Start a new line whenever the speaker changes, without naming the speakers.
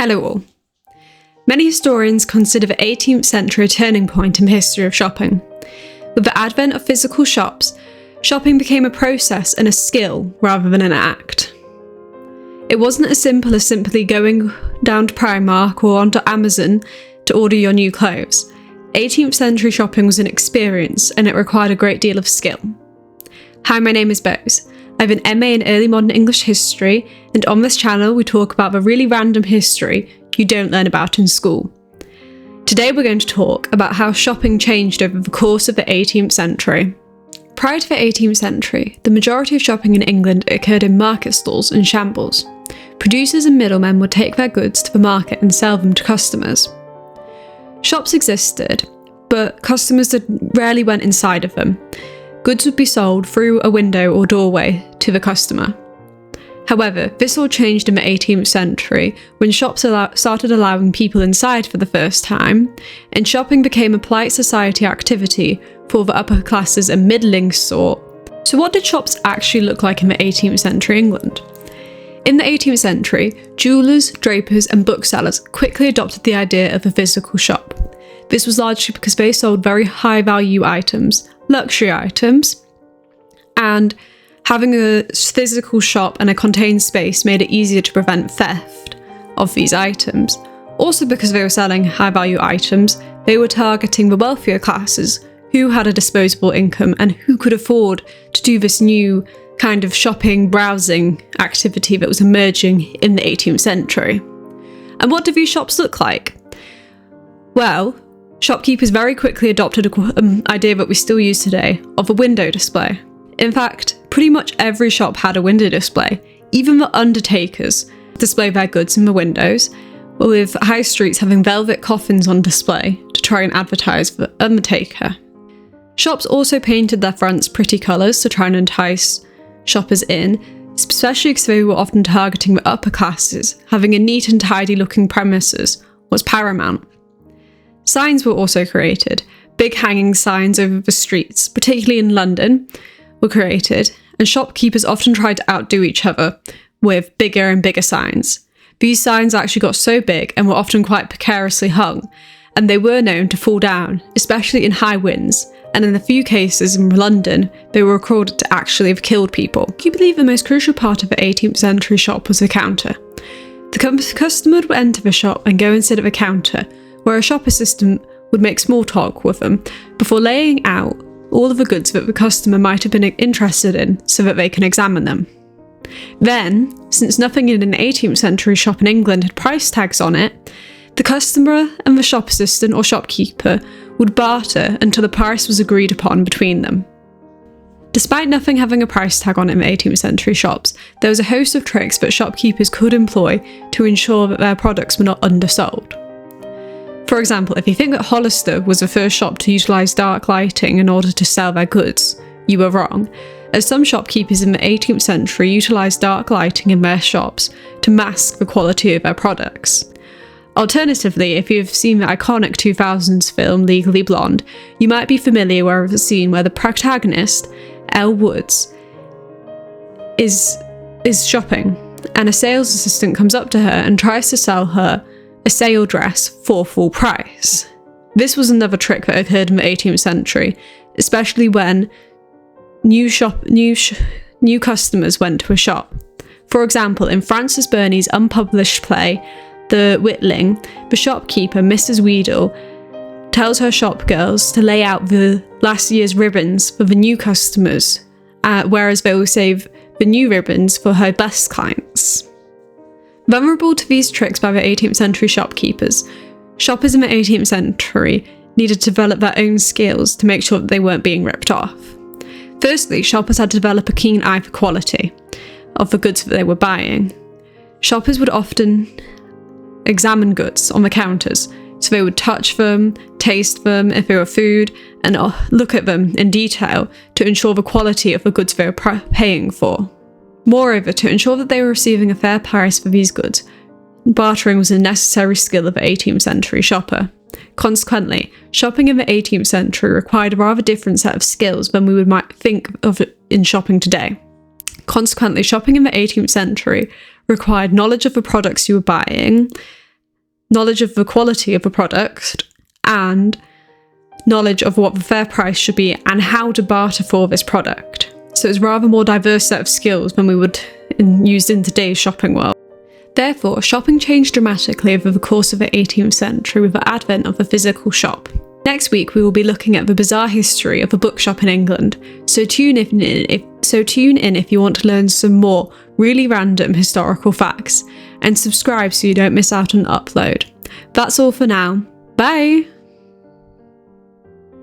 Hello all. Many historians consider the 18th century a turning point in the history of shopping. With the advent of physical shops, shopping became a process and a skill rather than an act. It wasn't as simple as simply going down to Primark or onto Amazon to order your new clothes. 18th century shopping was an experience and it required a great deal of skill. Hi, my name is Bose. I have an MA in Early Modern English History, and on this channel we talk about the really random history you don't learn about in school. Today we're going to talk about how shopping changed over the course of the 18th century. Prior to the 18th century, the majority of shopping in England occurred in market stalls and shambles. Producers and middlemen would take their goods to the market and sell them to customers. Shops existed, but customers rarely went inside of them. Goods would be sold through a window or doorway to the customer. However, this all changed in the 18th century when shops started allowing people inside for the first time, and shopping became a polite society activity for the upper classes and middling sort. So what did shops actually look like in the 18th century England? In the 18th century, jewellers, drapers and booksellers quickly adopted the idea of a physical shop. This was largely because they sold very high value items, luxury items, and having a physical shop and a contained space made it easier to prevent theft of these items. Also, because they were selling high value items, they were targeting the wealthier classes who had a disposable income and who could afford to do this new kind of shopping, browsing activity that was emerging in the 18th century. And what did these shops look like? Well, shopkeepers very quickly adopted an idea that we still use today of a window display. In fact, pretty much every shop had a window display. Even the undertakers display their goods in the windows, with high streets having velvet coffins on display to try and advertise for the undertaker. Shops also painted their fronts pretty colours to try and entice shoppers in, especially because they were often targeting the upper classes. Having a neat and tidy looking premises was paramount. Signs were also created. Big hanging signs over the streets, particularly in London, were created, and shopkeepers often tried to outdo each other with bigger and bigger signs. These signs actually got so big and were often quite precariously hung, and they were known to fall down, especially in high winds, and in a few cases in London, they were recorded to actually have killed people. Can you believe the most crucial part of the 18th century shop was the counter? The customer would enter the shop and go and sit at the counter, where a shop assistant would make small talk with them before laying out all of the goods that the customer might have been interested in so that they can examine them. Then, since nothing in an 18th century shop in England had price tags on it, the customer and the shop assistant or shopkeeper would barter until the price was agreed upon between them. Despite nothing having a price tag on it in 18th century shops, there was a host of tricks that shopkeepers could employ to ensure that their products were not undersold. For example, if you think that Hollister was the first shop to utilise dark lighting in order to sell their goods, you were wrong, as some shopkeepers in the 18th century utilised dark lighting in their shops to mask the quality of their products. Alternatively, if you've seen the iconic 2000s film Legally Blonde, you might be familiar with the scene where the protagonist, Elle Woods, is shopping, and a sales assistant comes up to her and tries to sell her a sale dress for full price. This was another trick that occurred in the 18th century, especially when new customers went to a shop. For example, in Frances Burney's unpublished play, The Witling, the shopkeeper, Mrs. Weedle, tells her shop girls to lay out the last year's ribbons for the new customers, whereas they will save the new ribbons for her best clients. Vulnerable to these tricks by the 18th century shopkeepers, shoppers in the 18th century needed to develop their own skills to make sure that they weren't being ripped off. Firstly, shoppers had to develop a keen eye for quality of the goods that they were buying. Shoppers would often examine goods on the counters, so they would touch them, taste them if they were food, and look at them in detail to ensure the quality of the goods they were paying for. Moreover, to ensure that they were receiving a fair price for these goods, bartering was a necessary skill of the 18th century shopper. Consequently, shopping in the 18th century required a rather different set of skills than we might think of in shopping today. Consequently, shopping in the 18th century required knowledge of the products you were buying, knowledge of the quality of a product, and knowledge of what the fair price should be and how to barter for this product. So it's a rather more diverse set of skills than we would use in today's shopping world. Therefore, shopping changed dramatically over the course of the 18th century with the advent of the physical shop. Next week, we will be looking at the bizarre history of a bookshop in England, so tune in if you want to learn some more really random historical facts, and subscribe so you don't miss out on an upload. That's all for now. Bye!